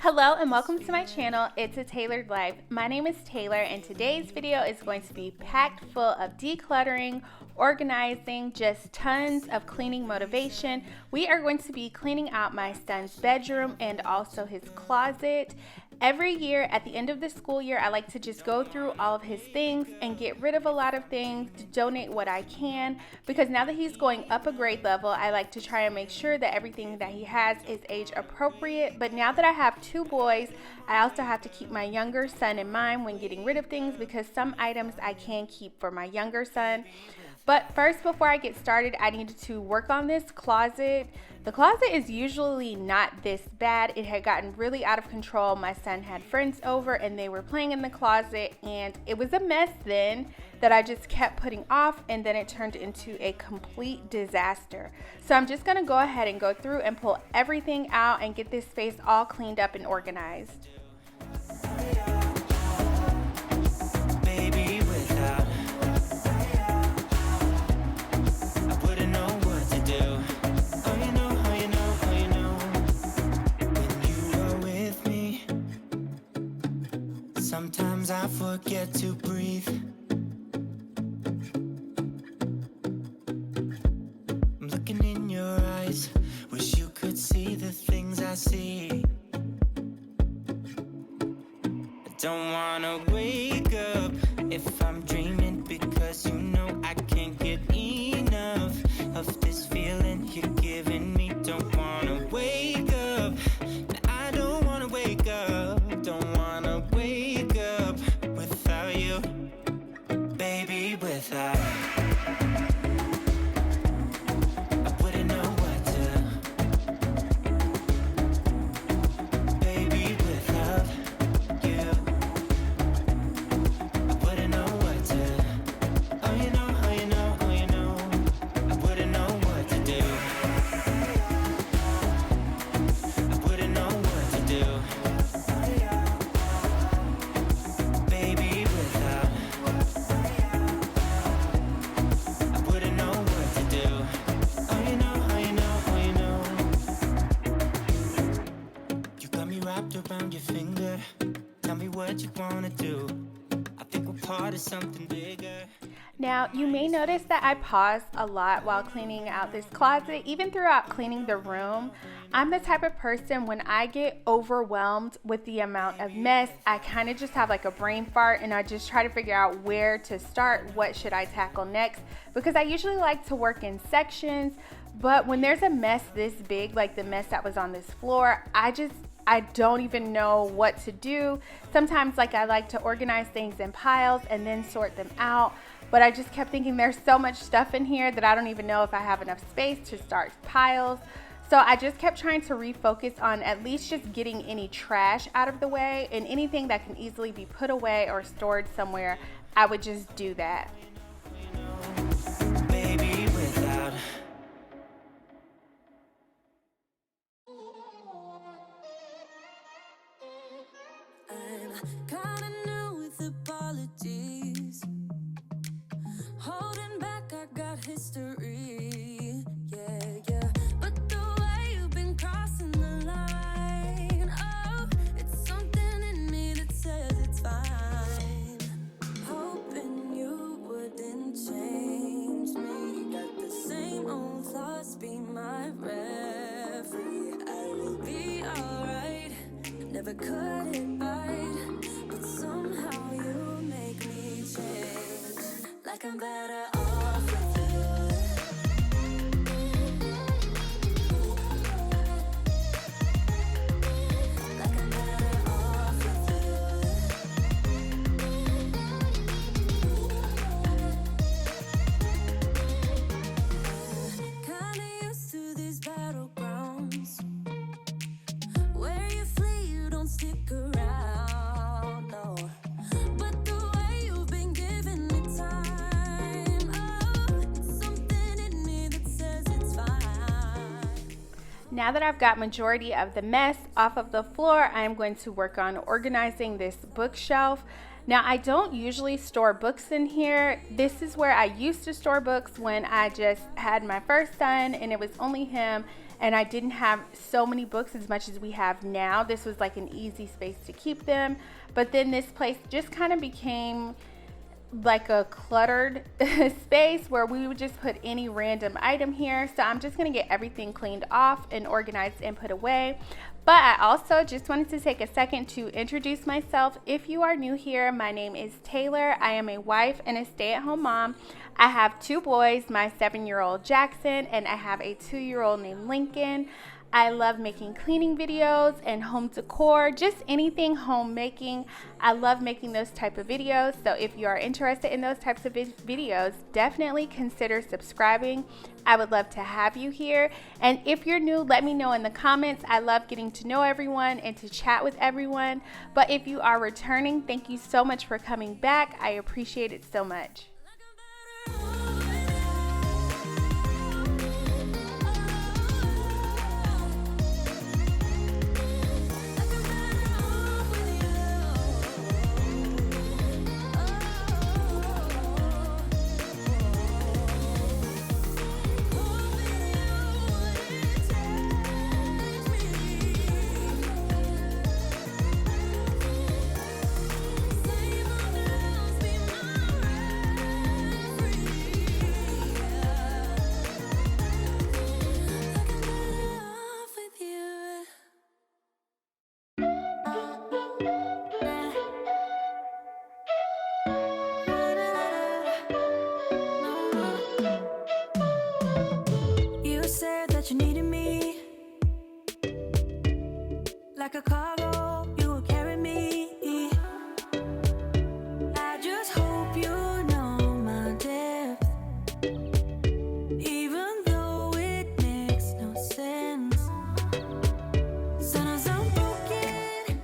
Hello and welcome to my channel. It's a Tailored Life. My name is Taylor and today's video is going to be packed full of decluttering, organizing, just tons of cleaning motivation. We are going to be cleaning out my son's bedroom and also his closet. Every year at the end of the school year, I like to just go through all of his things and get rid of a lot of things, to donate what I can, because now that he's going up a grade level, I like to try and make sure that everything that he has is age appropriate. But now that I have two boys, I also have to keep my younger son in mind when getting rid of things, because some items I can keep for my younger son. But first, before I get started, I needed to work on this closet. The closet is usually not this bad. It had gotten really out of control. My son had friends over and they were playing in the closet, and it was a mess then that I just kept putting off, and then it turned into a complete disaster. So I'm just gonna go ahead and go through and pull everything out and get this space all cleaned up and organized. Sometimes I forget to breathe. I'm looking in your eyes. Wish you could see the things I see. I don't wanna wake up if I'm dreaming, because you know I can't get enough of this feeling you're giving me. Don't wanna wake up. I don't wanna wake up. Don't wanna wake up without you, baby, without. I wouldn't know what to, baby, without you. I wouldn't know what to, oh you know, oh you know, oh you know. I wouldn't know what to do. I wouldn't know what to do. Around your finger, tell me what you wanna do. I think we're part of something bigger. Now, you may notice that I pause a lot while cleaning out this closet, even throughout cleaning the room. I'm the type of person, when I get overwhelmed with the amount of mess, I kind of just have like a brain fart, and I just try to figure out where to start, what should I tackle next, because I usually like to work in sections. But when there's a mess this big, like the mess that was on this floor, I don't even know what to do. Sometimes I like to organize things in piles and then sort them out, but I just kept thinking there's so much stuff in here that I don't even know if I have enough space to start piles. So I just kept trying to refocus on at least just getting any trash out of the way, and anything that can easily be put away or stored somewhere, I would just do that. Baby, without. Kinda new with apologies. Holding back, I got history. Yeah. But the way you've been crossing the line, oh, it's something in me that says it's fine. Hoping you wouldn't change me. Got the same old thoughts, be my referee. I will be alright. Never cut it right, but somehow you make me change. Like I'm better off with you. Like I'm better off with you. Kinda used to these battlegrounds where you flee, you don't stick around, no. But the way you've been giving me time, oh, it's something in me that says it's fine. Now that I've got majority of the mess off of the floor, I am going to work on organizing this bookshelf. Now, I don't usually store books in here. This is where I used to store books when I just had my first son and it was only him, and I didn't have so many books as much as we have now. This was like an easy space to keep them. But then this place just kind of became like a cluttered space where we would just put any random item here. So I'm just going to get everything cleaned off and organized and put away. But I also just wanted to take a second to introduce myself. If you are new here, my name is Taylor. I am a wife and a stay-at-home mom. I have 2 boys, my 7-year-old Jackson, and I have a 2-year-old named Lincoln. I love making cleaning videos and home decor, just anything homemaking. I love making those type of videos. So if you are interested in those types of videos, definitely consider subscribing. I would love to have you here. And if you're new, let me know in the comments. I love getting to know everyone and to chat with everyone. But if you are returning, thank you so much for coming back. I appreciate it so much. You needed me like a cargo, you will carry me. I just hope you know my depth, even though it makes no sense. Sometimes I'm broken.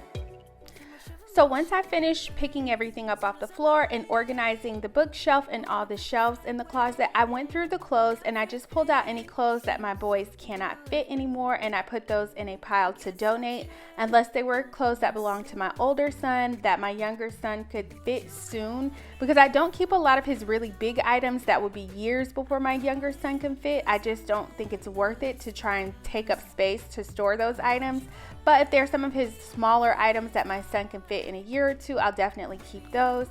So once I finished picking everything up off the floor and organizing the bookshelf and all the shelves in the closet, I went through the clothes and I just pulled out any clothes that my boys cannot fit anymore, and I put those in a pile to donate, unless they were clothes that belonged to my older son that my younger son could fit soon, because I don't keep a lot of his really big items that would be years before my younger son can fit. I just don't think it's worth it to try and take up space to store those items. But if there's some of his smaller items that my son can fit in a year or 2, I'll definitely keep those.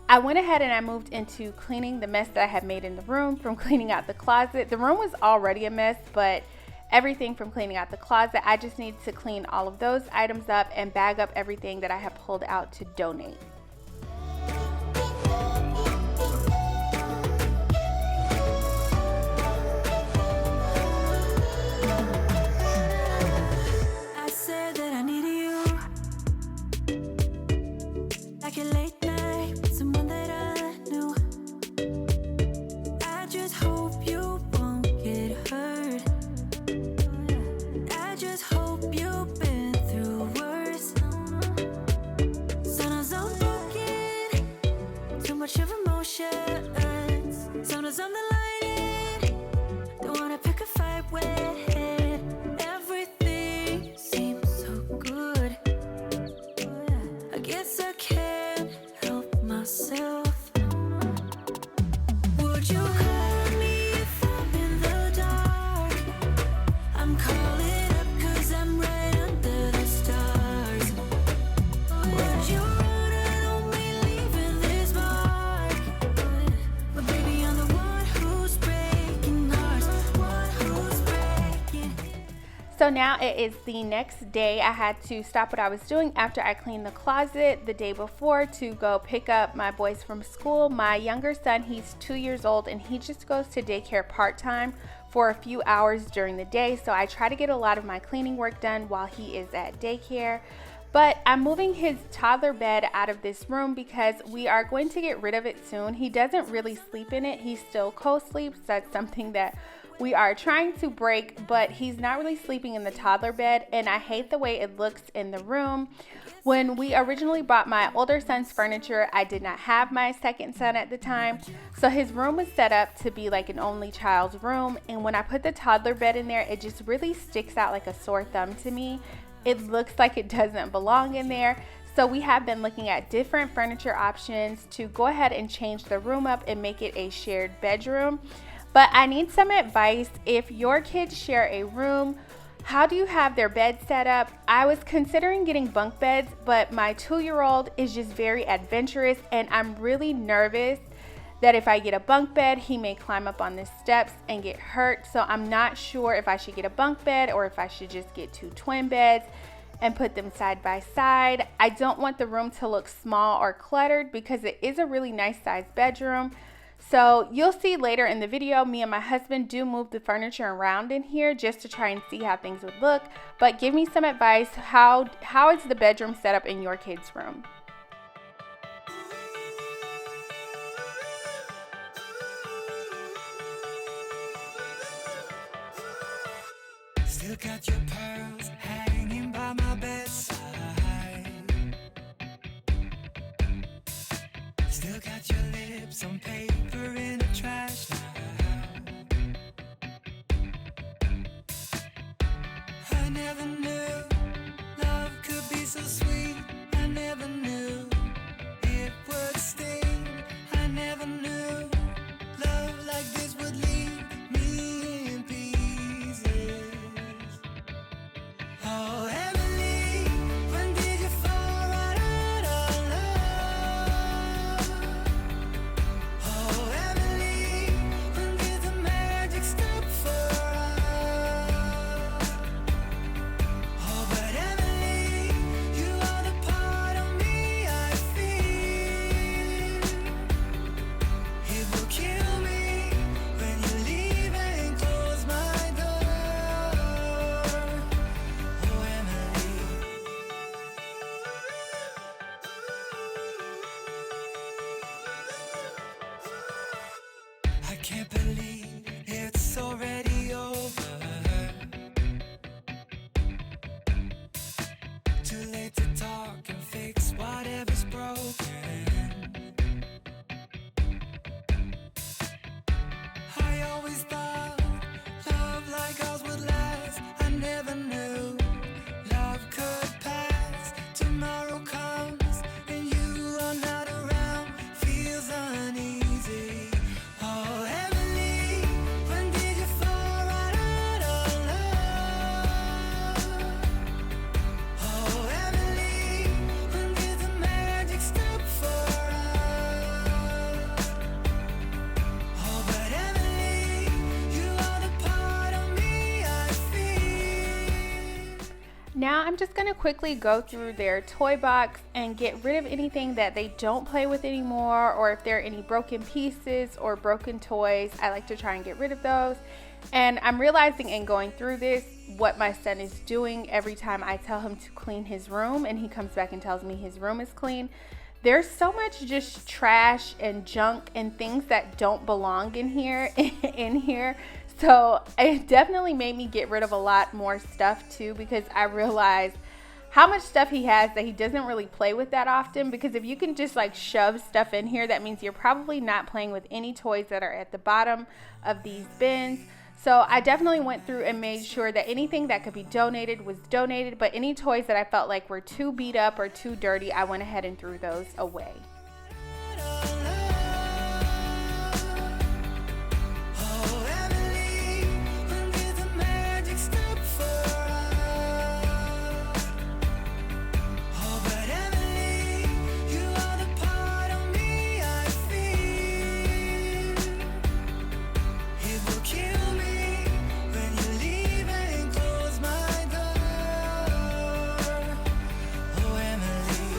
I went ahead and I moved into cleaning the mess that I had made in the room from cleaning out the closet. The room was already a mess, but everything from cleaning out the closet, I just need to clean all of those items up and bag up everything that I have pulled out to donate. Sometimes I'm the light, don't wanna pick a fight with it. Everything seems so good. I guess I can't help myself. Would you hurt me if I'm in the dark? I'm calling up 'cause I'm right under the stars. Would you run on me leaving this mark? But baby, I'm the one who's breaking hearts, one who's breaking. So now it is the next day. I had to stop what I was doing after I cleaned the closet the day before to go pick up my boys from school. My younger son, he's 2 years old, and he just goes to daycare part-time for a few hours during the day. So I try to get a lot of my cleaning work done while he is at daycare. But I'm moving his toddler bed out of this room because we are going to get rid of it soon. He doesn't really sleep in it. He still co-sleeps. That's something that we are trying to break, but he's not really sleeping in the toddler bed, and I hate the way it looks in the room. When we originally bought my older son's furniture, I did not have my second son at the time, so his room was set up to be like an only child's room, and when I put the toddler bed in there, it just really sticks out like a sore thumb to me. It looks like it doesn't belong in there. So we have been looking at different furniture options to go ahead and change the room up and make it a shared bedroom. But I need some advice. If your kids share a room, how do you have their bed set up? I was considering getting bunk beds, but my 2-year-old is just very adventurous, and I'm really nervous that if I get a bunk bed, he may climb up on the steps and get hurt. So I'm not sure if I should get a bunk bed or if I should just get 2 twin beds and put them side by side. I don't want the room to look small or cluttered because it is a really nice sized bedroom. So you'll see later in the video, me and my husband do move the furniture around in here just to try and see how things would look. But give me some advice. How is the bedroom set up in your kids' room? Still got your pearls hanging by my bedside. Still got your lips on paper in a trash now. I never knew love could be so sweet. I never knew it would sting. I never knew love like this would leave me in pieces. Oh, Emily, when did you fall right out of love? Oh, Emily, when did the magic stop for us? Oh, but Emily, you are the part of me I feel. It will kill me when you leave and close my door. Oh, Emily. I can't believe it's already over. Too late to talk and fix whatever's broken. I always thought love like ours would last. I never knew love could pass. Tomorrow comes and you are not around. Feels uneasy. Oh, Emily, when did you fall right out of love? Oh, Emily, when did the magic stop for us? Oh, but Emily, you are the part of me I feel. Now I'm just going to quickly go through their toy box and get rid of anything that they don't play with anymore, or if there are any broken pieces or broken toys, I like to try and get rid of those. And I'm realizing in going through this what my son is doing every time I tell him to clean his room and he comes back and tells me his room is clean. There's so much just trash and junk and things that don't belong in here. So it definitely made me get rid of a lot more stuff too, because I realized how much stuff he has that he doesn't really play with that often. Because if you can just like shove stuff in here, that means you're probably not playing with any toys that are at the bottom of these bins. So I definitely went through and made sure that anything that could be donated was donated, but any toys that I felt like were too beat up or too dirty, I went ahead and threw those away. Oh, Emily, when did the magic stop for us? Oh, but Emily, you are the part of me I feel. It will kill me when you leave and close my door. Oh, Emily.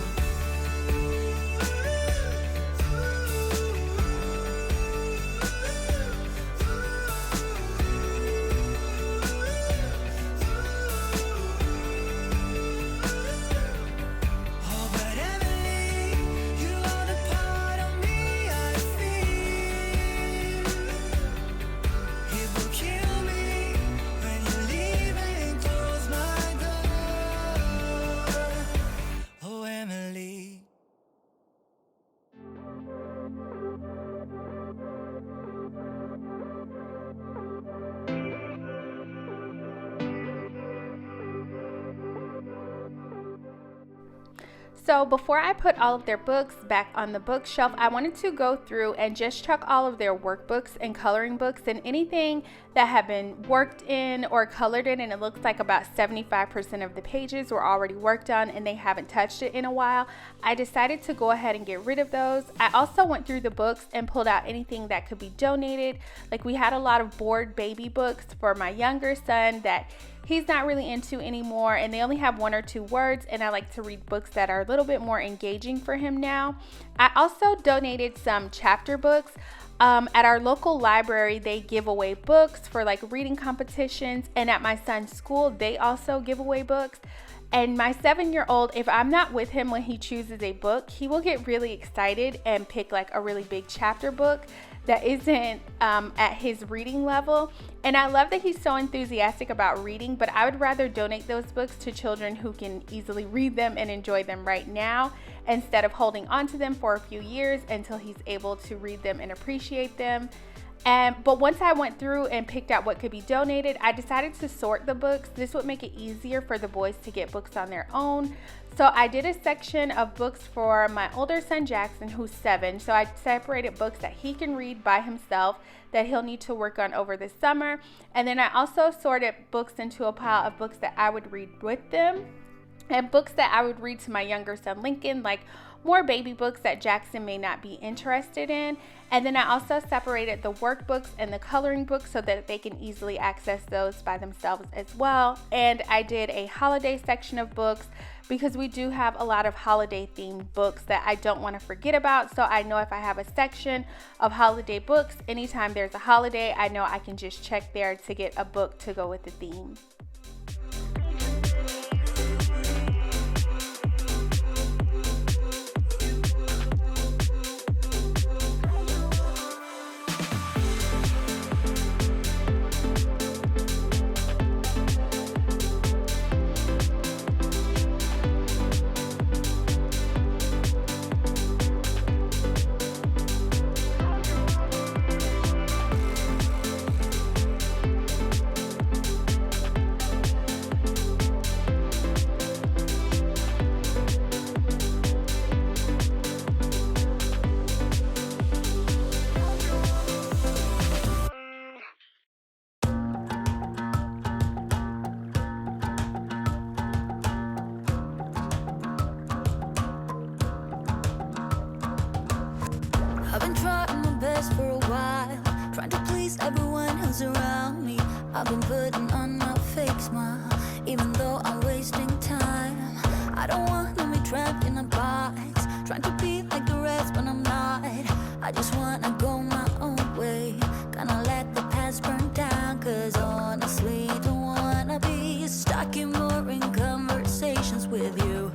So before I put all of their books back on the bookshelf, I wanted to go through and just check all of their workbooks and coloring books and anything that had been worked in or colored in, and it looks like about 75% of the pages were already worked on and they haven't touched it in a while. I decided to go ahead and get rid of those. I also went through the books and pulled out anything that could be donated. Like we had a lot of bored baby books for my younger son that he's not really into anymore, and they only have 1 or 2 words, and I like to read books that are a little bit more engaging for him now. I also donated some chapter books. At our local library, they give away books for like reading competitions, and at my son's school, they also give away books. And my 7-year-old, if I'm not with him when he chooses a book, he will get really excited and pick like a really big chapter book that isn't at his reading level. And I love that he's so enthusiastic about reading, but I would rather donate those books to children who can easily read them and enjoy them right now, instead of holding on to them for a few years until he's able to read them and appreciate them. But once I went through and picked out what could be donated, I decided to sort the books. This would make it easier for the boys to get books on their own. So I did a section of books for my older son Jackson, who's 7. So I separated books that he can read by himself that he'll need to work on over the summer. And then I also sorted books into a pile of books that I would read with them and books that I would read to my younger son Lincoln, like more baby books that Jackson may not be interested in. And then I also separated the workbooks and the coloring books so that they can easily access those by themselves as well. And I did a holiday section of books because we do have a lot of holiday themed books that I don't want to forget about. So I know if I have a section of holiday books, anytime there's a holiday, I know I can just check there to get a book to go with the theme. I've been trying my best for a while, trying to please everyone who's around me. I've been putting on my fake smile, even though I'm wasting time. I don't want to be trapped in a box, trying to be like the rest when I'm not. I just want to go my own way, gonna let the past burn down, cause honestly don't wanna be stuck in boring conversations with you.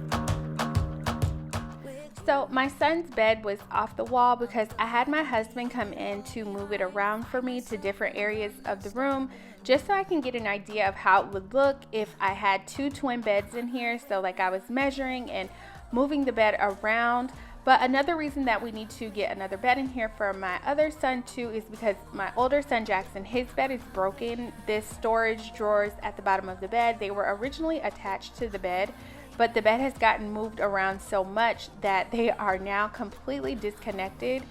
So my son's bed was off the wall because I had my husband come in to move it around for me to different areas of the room, just so I can get an idea of how it would look if I had 2 twin beds in here. So like I was measuring and moving the bed around. But another reason that we need to get another bed in here for my other son too is because my older son Jackson, his bed is broken. This storage drawers at the bottom of the bed, they were originally attached to the bed, but the bed has gotten moved around so much that they are now completely disconnected.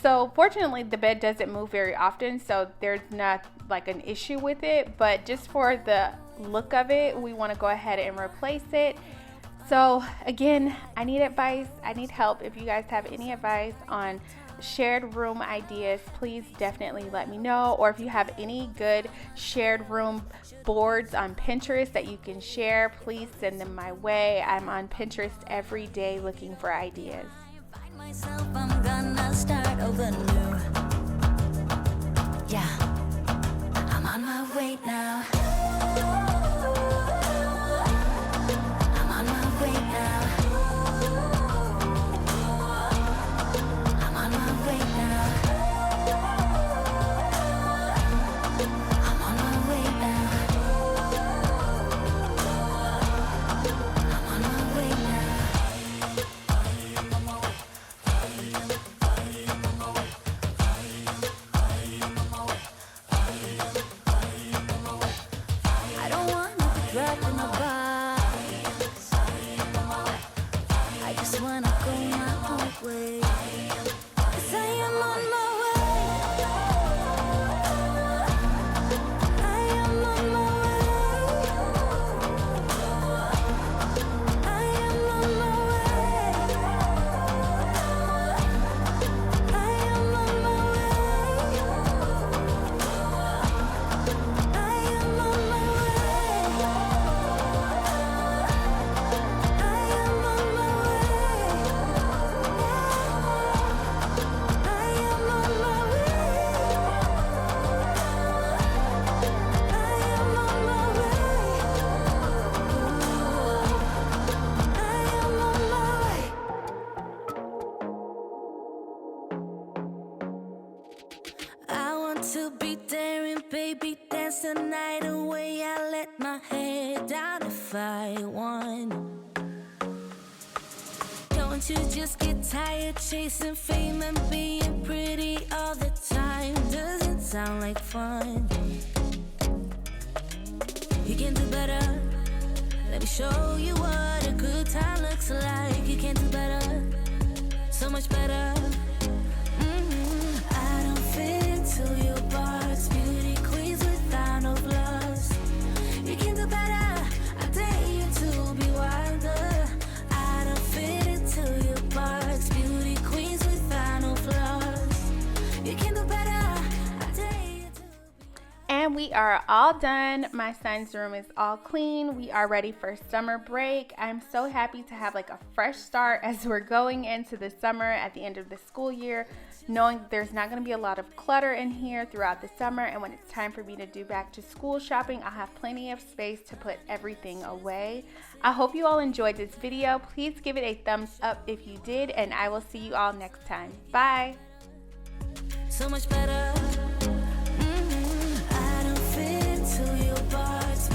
So fortunately the bed doesn't move very often, so there's not like an issue with it, but just for the look of it, we want to go ahead and replace it. So again, I need advice, I need help. If you guys have any advice on shared room ideas, please definitely let me know. Or if you have any good shared room boards on Pinterest that you can share, please send them my way. I'm on Pinterest every day looking for ideas. Find myself, I'm gonna start over new. Yeah, I'm on my way now. I'm on my way now. I'm on my way now. I'm on my way now. I'm on my way now. the night away, I let my head down if I won. Don't you just get tired chasing fame and being pretty all the time? Doesn't sound like fun. You can do better. Let me show you what a good time looks like. You can do better, so much better. I don't fit into your box. Beauty queens without no flaws. You can do better. I dare you to be wilder. I don't fit into your box. Beauty queens without no flaws. You can do better. I dare you to be. And we are all done. My son's room is all clean. We are ready for summer break. I'm so happy to have like a fresh start as we're going into the summer at the end of the school year, knowing that there's not going to be a lot of clutter in here throughout the summer. And when it's time for me to do back to school shopping, I'll have plenty of space to put everything away. I hope you all enjoyed this video. Please give it a thumbs up if you did, and I will see you all next time. Bye. So much better. I don't fit into your box.